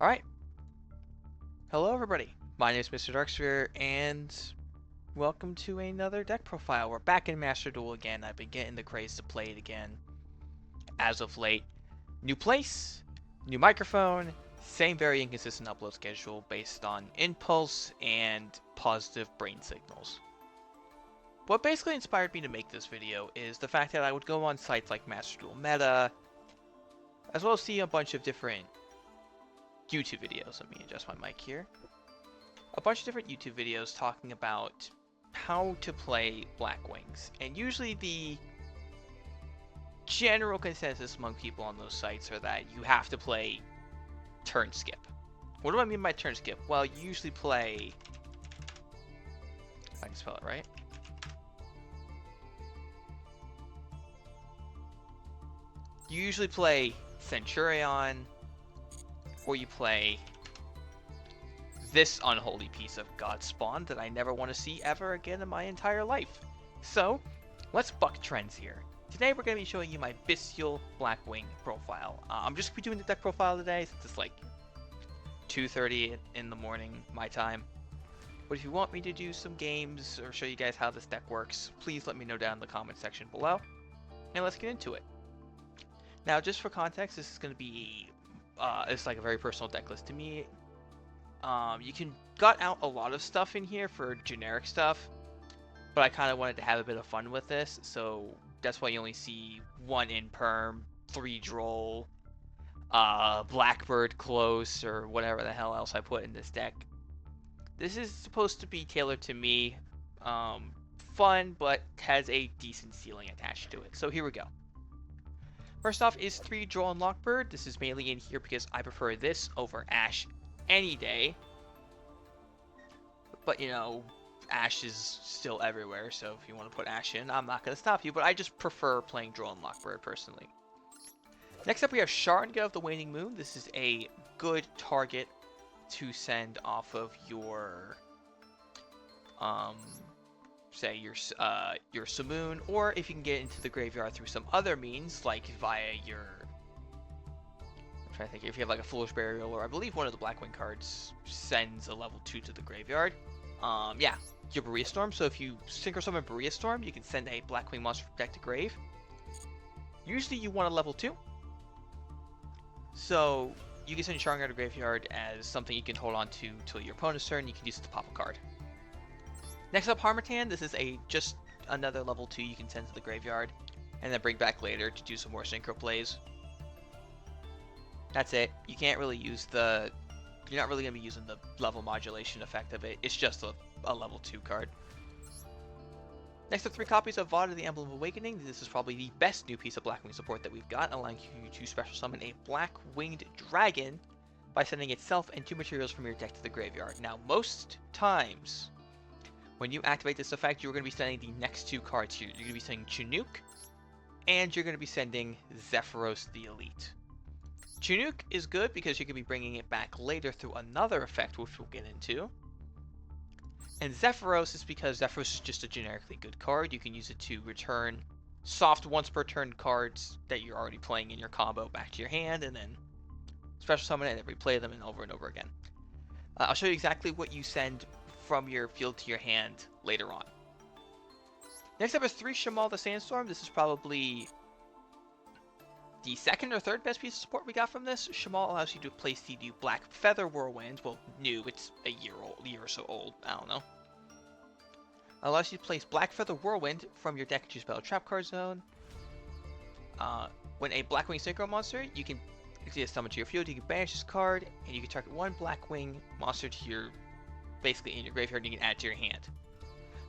Alright, hello everybody. My name is Mr. Darksphere, and welcome to another deck profile. We're back in Master Duel again. I've been getting the craze to play it again as of late. New place, new microphone, same very inconsistent upload schedule based on impulse and positive brain signals. What basically inspired me to make this video is the fact that I would go on sites like Master Duel Meta, as well as see a bunch of different YouTube videos. Let me adjust my mic here. A bunch of different YouTube videos talking about how to play Blackwings, and usually the general consensus among people on those sites are that you have to play turn skip. What do I mean by turn skip? Well, you usually play, if I can spell it right, you usually play Centurion, or you play this unholy piece of God spawn that I never want to see ever again in my entire life. So, let's buck trends here. Today we're going to be showing you my Bystial Blackwing profile. I'm just going to be doing the deck profile today since it's like 2:30 in the morning, my time. But if you want me to do some games or show you guys how this deck works, please let me know down in the comment section below. And let's get into it. Now, just for context, this is going to be it's like a very personal deck list to me. You can gut out a lot of stuff in here for generic stuff, but I kind of wanted to have a bit of fun with this, so that's why you only see 1 in perm, 3 droll, Blackbird close, or whatever the hell else I put in this deck. This is supposed to be tailored to me, fun, but has a decent ceiling attached to it. So here we go. First off is 3 droll and Lockbird. This is mainly in here because I prefer this over Ash any day. But you know, Ash is still everywhere, so if you want to put Ash in, I'm not going to stop you, but I just prefer playing Droll and Lockbird personally. Next up we have Sharingan of the Waning Moon. This is a good target to send off of your say your Simoon, or if you can get into the graveyard through some other means, like via your, I'm trying to think, if you have like a Foolish Burial, or I believe one of the Blackwing cards sends a level 2 to the graveyard. Yeah, your Berea Storm. So if you Synchro Summon Berea Storm, you can send a Blackwing monster from deck to grave. Usually you want a level 2. So you can send Sharingan to graveyard as something you can hold on to till your opponent's turn. You can use it to pop a card. Next up, Harmattan. This is just another level 2 you can send to the graveyard, and then bring back later to do some more synchro plays. That's it. You can't really use the... You're not really going to be using the level modulation effect of it. It's just a level 2 card. Next up, 3 copies of Vada, the Emblem of Awakening. This is probably the best new piece of Blackwing support that we've got, allowing you to special summon a Black-Winged Dragon by sending itself and 2 materials from your deck to the graveyard. Now, most times, when you activate this effect, you're going to be sending the next 2 cards here. You're going to be sending Chinook, and you're going to be sending Zephyros the Elite. Chinook is good because you can be bringing it back later through another effect, which we'll get into. And Zephyros is because Zephyros is just a generically good card. You can use it to return soft once per turn cards that you're already playing in your combo back to your hand, and then special summon it and replay them and over again. I'll show you exactly what you send from your field to your hand later on. Next up is 3 Shamal the Sandstorm. This is probably the second or third best piece of support we got from this. Shamal allows you to place the new Black Feather Whirlwind. Well, new, it's a year or so old. I don't know. Allows you to place Black Feather Whirlwind from your deck into spell trap card zone. When a Blackwing Synchro monster, you can summon to your field. You can banish this card, and you can target 1 Blackwing monster to your, basically in your graveyard, and you can add to your hand.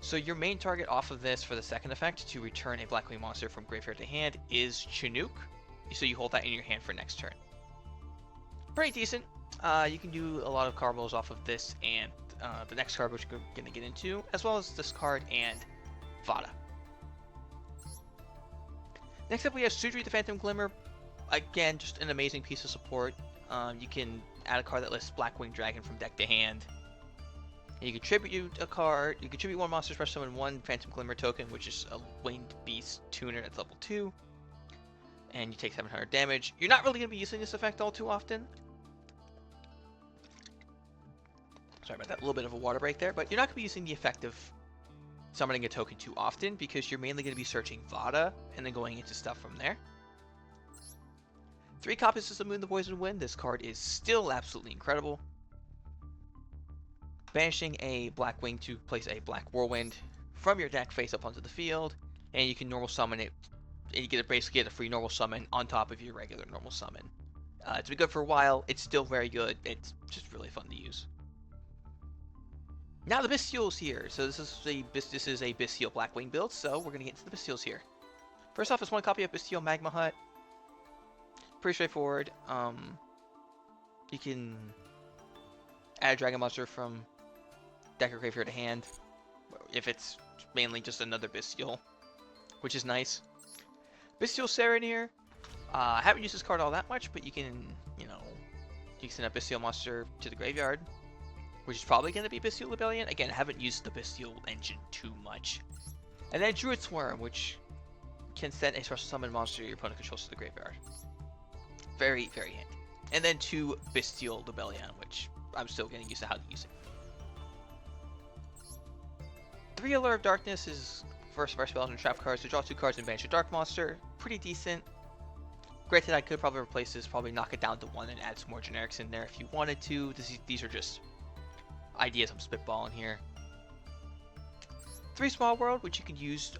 So your main target off of this for the second effect to return a Blackwing monster from graveyard to hand is Chinook. So you hold that in your hand for next turn. Pretty decent. You can do a lot of combos off of this and the next card, which we're going to get into, as well as this card and Vada. Next up, we have Sudri the Phantom Glimmer. Again, just an amazing piece of support. You can add a card that lists Blackwing Dragon from deck to hand. And you contribute a card. You contribute 1 monster special summon 1 Phantom Glimmer token, which is a Winged Beast tuner that's level 2. And you take 700 damage. You're not really going to be using this effect all too often. Sorry about that, a little bit of a water break there, but you're not going to be using the effect of summoning a token too often because you're mainly going to be searching Vada and then going into stuff from there. 3 copies of the Moon, the Poison Wind. This card is still absolutely incredible. Banishing a Blackwing to place a Black Whirlwind from your deck face up onto the field, and you can normal summon it, and you basically get a free normal summon on top of your regular normal summon. It's been good for a while. It's still very good. It's just really fun to use. Now the Bystial's here. So this is a Bystial Blackwing build. So we're gonna get into the Bystials here. First off, is 1 copy of Bystial Magma Hut. Pretty straightforward. You can add a Dragon Monster from deck or graveyard to hand, if it's mainly just another Bystial, which is nice. Bystial Serenir. I haven't used this card all that much, but you can, you can send a Bystial monster to the graveyard, which is probably going to be Bystial Rebellion. Again, I haven't used the Bystial engine too much. And then Druid Swarm, which can send a special summon monster your opponent controls to the graveyard. Very, very handy. And then 2 Bystial Rebellion, which I'm still getting used to how to use it. 3 Allure of Darkness is first of our spells and trap cards to draw 2 cards and banish a dark monster. Pretty decent. Granted, I could probably replace this, probably knock it down to 1 and add some more generics in there if you wanted to. These are just ideas I'm spitballing here. 3 Small World, which you can use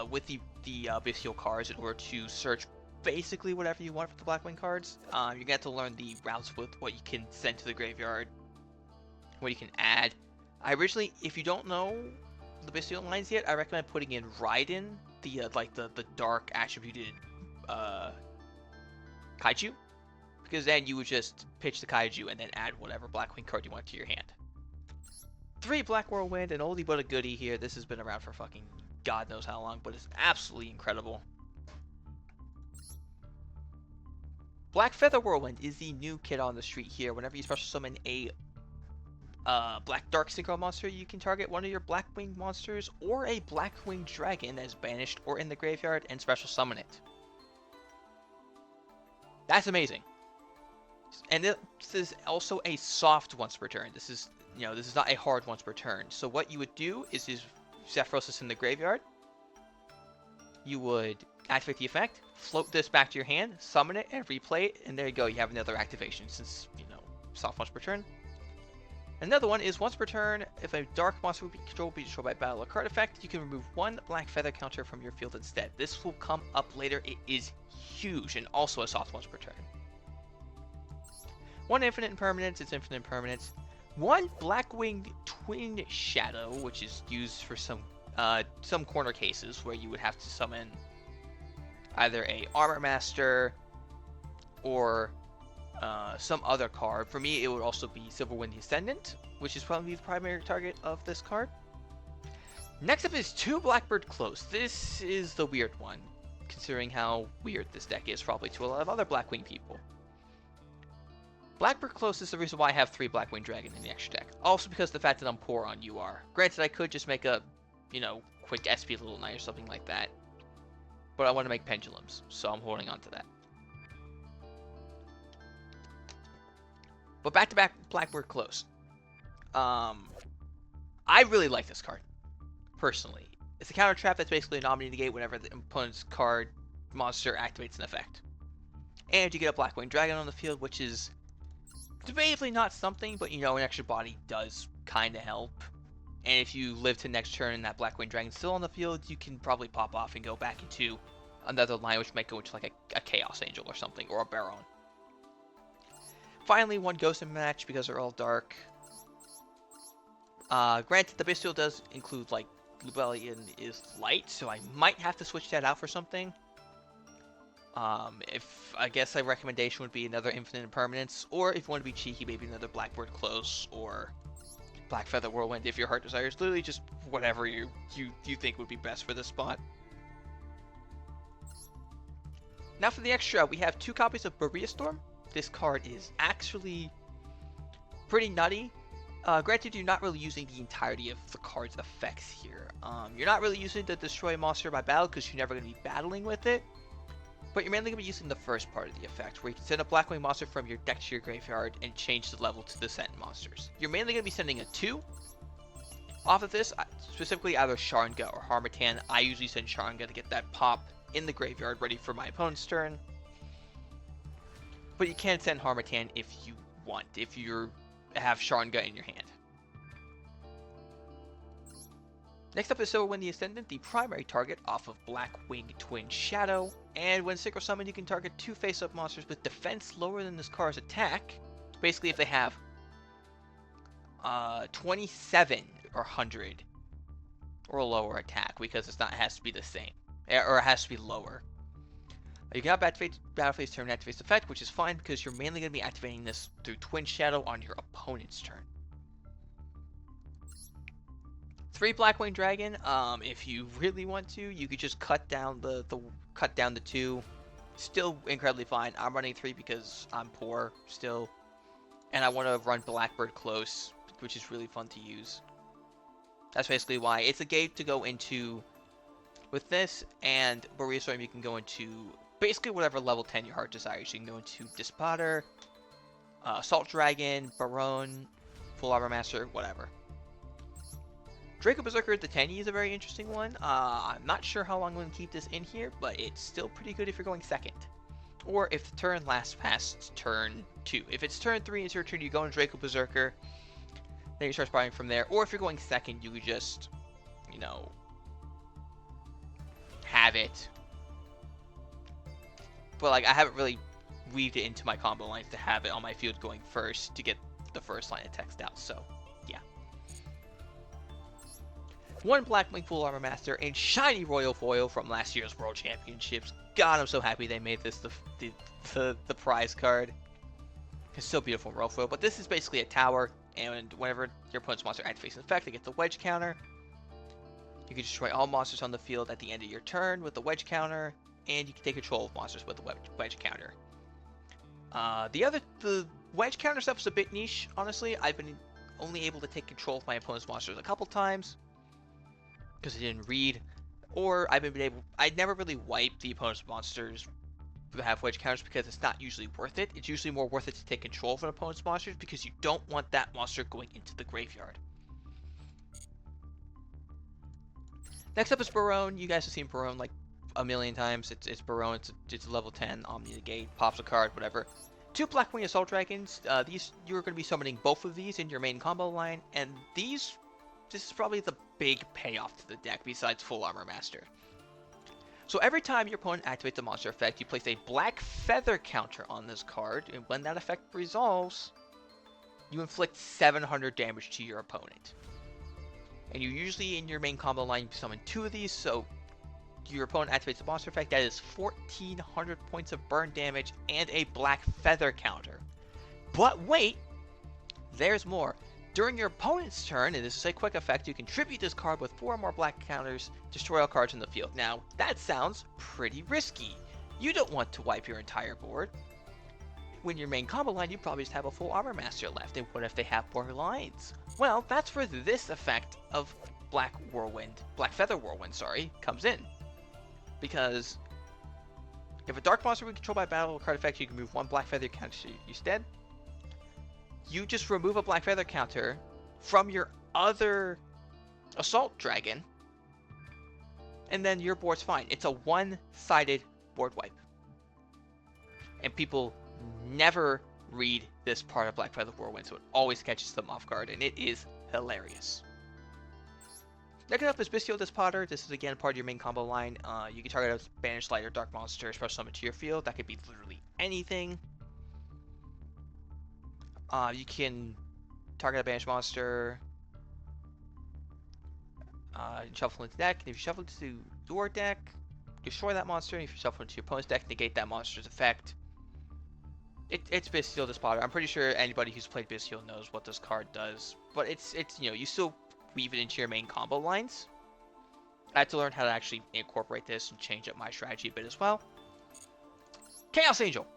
with the Bystial cards in order to search basically whatever you want for the Blackwing cards. You're going to have to learn the routes with what you can send to the graveyard, what you can add. I originally, if you don't know the Bystial lines yet, I recommend putting in Raiden, the dark attributed Kaiju, because then you would just pitch the Kaiju and then add whatever Blackwing card you want to your hand. 3 Black Whirlwind, an oldie but a goodie here. This has been around for fucking God knows how long, but it's absolutely incredible. Black Feather Whirlwind is the new kid on the street here. Whenever you special summon a Black Dark Synchro monster, you can target one of your Blackwing monsters or a Blackwing Dragon as banished or in the graveyard and special summon it. That's amazing. And this is also a soft once per turn. This is not a hard once per turn. So what you would do is Zephyros is in the graveyard. You would activate the effect, float this back to your hand, summon it, and replay it, and there you go. You have another activation since, soft once per turn. Another one is once per turn, if a dark monster will be destroyed by battle or card effect, you can remove 1 black feather counter from your field instead. This will come up later. It is huge and also a soft once per turn. 1 infinite impermanence, it's infinite impermanence. 1 Blackwing Twin Shadow, which is used for some corner cases where you would have to summon either a Armor Master or some other card. For me, it would also be Silverwind the Ascendant, which is probably the primary target of this card. Next up is 2 Blackbird Close. This is the weird one, considering how weird this deck is probably to a lot of other Blackwing people. Blackbird Close is the reason why I have 3 Blackwing Dragon in the extra deck. Also because of the fact that I'm poor on UR. Granted, I could just make a, quick SP Little Knight or something like that. But I want to make pendulums, so I'm holding on to that. But back to Blackbird Close. I really like this card, personally. It's a counter trap that's basically a nominee negate whenever the opponent's card monster activates an effect. And you get a Blackwing Dragon on the field, which is debatably not something, but an extra body does kind of help. And if you live to next turn and that Blackwing Dragon's still on the field, you can probably pop off and go back into another line, which might go into like a Chaos Angel or something, or a Baron. Finally, 1 Ghost in match because they're all dark. Granted, the Bystial does include, like, Rebellion is light, so I might have to switch that out for something. I guess a recommendation would be another Infinite Impermanence, or if you want to be cheeky, maybe another Blackbird Close, or Black Feather Whirlwind if your heart desires. Literally just whatever you think would be best for this spot. Now for the extra, we have 2 copies of Berea Storm. This card is actually pretty nutty. Granted, you're not really using the entirety of the card's effects here. You're not really using the destroy monster by battle because you're never going to be battling with it. but you're mainly going to be using the first part of the effect, where you can send a Blackwing monster from your deck to your graveyard and change the level to the sent monsters. You're mainly going to be sending a 2 off of this, specifically either Sharnga or Harmattan. I usually send Sharnga to get that pop in the graveyard ready for my opponent's turn. But you can send Harmattan if you want, if you have Sharnga in your hand. Next up is Silverwind the Ascendant, the primary target off of Blackwing Twin Shadow. And when Synchro Summon, you can target 2 face-up monsters with defense lower than this card's attack. Basically, if they have 27 or 100 or lower attack, because it has to be the same, or it has to be lower. You can have Battle Phase turn activate effect, which is fine because you're mainly going to be activating this through Twin Shadow on your opponent's turn. 3 Blackwing Dragon. If you really want to, you could just cut down the 2. Still incredibly fine. I'm running 3 because I'm poor still, and I want to run Blackbird close, which is really fun to use. That's basically why. It's a gate to go into with this, and Boreas Storm you can go into basically whatever level 10 your heart desires. You can go into Despotter, Assault Dragon, Baron, Full Armor Master, whatever. Draco Berserker, the 10E is a very interesting one. I'm not sure how long I'm going to keep this in here, but it's still pretty good if you're going second. Or if the turn lasts past turn 2. If it's turn 3 and it's your turn, you go into Draco Berserker. Then you start sparring from there. Or if you're going second, you could just, you know, have it. But like, I haven't really weaved it into my combo lines to have it on my field going first to get the first line of text out. So, yeah. 1 Blackwing Full Armor Master and shiny Royal Foil from last year's World Championships. God, I'm so happy they made this the prize card. It's so beautiful, Royal Foil. But this is basically a tower, and whenever your opponent's monster activates an effect, it gets a wedge counter. You can destroy all monsters on the field at the end of your turn with the wedge counter, and you can take control of monsters with the wedge counter. The wedge counter stuff is a bit niche, honestly. I've been only able to take control of my opponent's monsters a couple times because I didn't read, or I'd never really wipe the opponent's monsters who have wedge counters because it's not usually worth it. It's usually more worth it to take control of an opponent's monsters because you don't want that monster going into the graveyard. Next up is Baron. You guys have seen Baron like a million times. It's Baron. It's a level 10 Omni Negate, pops a card, whatever. 2 Blackwing Assault Dragons. You're going to be summoning both of these in your main combo line, and this is probably the big payoff to the deck besides Full Armor Master. So every time your opponent activates a monster effect, you place a black feather counter on this card, and when that effect resolves, you inflict 700 damage to your opponent. And you usually, in your main combo line, you summon 2 of these, so your opponent activates a monster effect, that is 1400 points of burn damage and a black feather counter. But wait, there's more. During your opponent's turn, and this is a quick effect, you can tribute this card with 4 more black counters, destroy all cards in the field. Now, that sounds pretty risky. You don't want to wipe your entire board. When your main combo line, you probably just have a Full Armor Master left, and what if they have more lines? Well, that's where this effect of Black Feather Whirlwind, comes in. Because if a dark monster we control by battle card effect, you can move 1 Black Feather counter instead. You just remove a Black Feather counter from your other Assault Dragon, and then your board's fine. It's a one-sided board wipe. And people never read this part of Black Feather Whirlwind, so it always catches them off guard, and it is hilarious. Next up is Bystial Despotter. This is again part of your main combo line. You can target a Banished Light or Dark Monster, special summon to your field. That could be literally anything. You can target a Banished Monster, shuffle into deck, and if you shuffle into your deck, destroy that monster, and if you shuffle into your opponent's deck, negate that monster's effect. It's Bystial Despotter. I'm pretty sure anybody who's played Bystial knows what this card does, but it's you still weave it into your main combo lines. I had to learn how to actually incorporate this and change up my strategy a bit as well. Chaos Angel.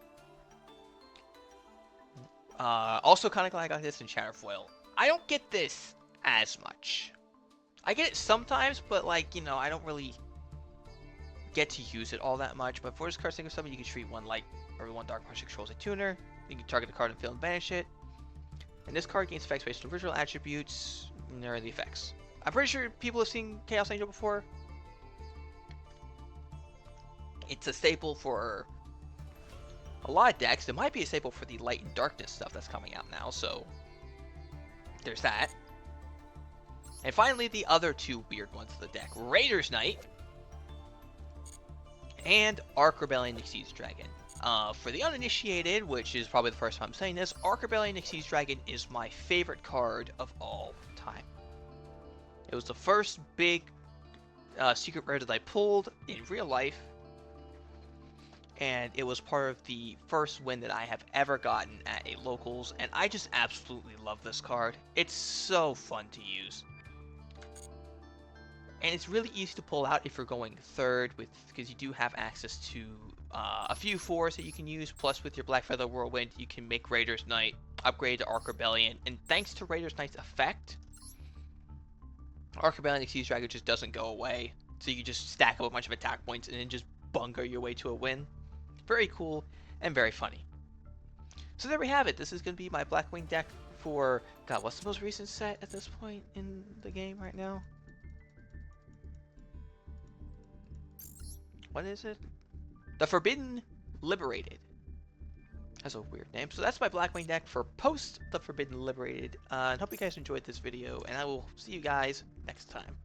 Also kind of like I got this in Shatterfoil. I don't get this as much. I get it sometimes, but like, I don't really get to use it all that much, but for this card single summon, you can treat one light or one dark punch controls a tuner. You can target the card and fail and banish it. And this card gains effects based on visual attributes, and there are the effects. I'm pretty sure people have seen Chaos Angel before. It's a staple for a lot of decks. It might be a staple for the light and darkness stuff that's coming out now, so there's that. And finally, the other two weird ones of the deck. Raider's Knight and Arc Rebellion Xyz Dragon. For the uninitiated, which is probably the first time I'm saying this, Arc Rebellion Xyz Dragon is my favorite card of all time. It was the first big secret rare that I pulled in real life, and it was part of the first win that I have ever gotten at a locals, and I just absolutely love this card. It's so fun to use. And it's really easy to pull out if you're going third, because you do have access to a few 4s that you can use. Plus, with your Black Feather Whirlwind, you can make Raider's Knight upgrade to Arc Rebellion. And thanks to Raider's Knight's effect, Arc Rebellion Xyz Dragon just doesn't go away. So you can just stack up a bunch of attack points and then just bunker your way to a win. Very cool and very funny. So there we have it. This is going to be my Blackwing deck for, God, what's the most recent set at this point in the game right now? What is it? The Forbidden Liberated. That's a weird name. So that's my Blackwing deck for post the Forbidden Liberated. And hope you guys enjoyed this video, and I will see you guys next time.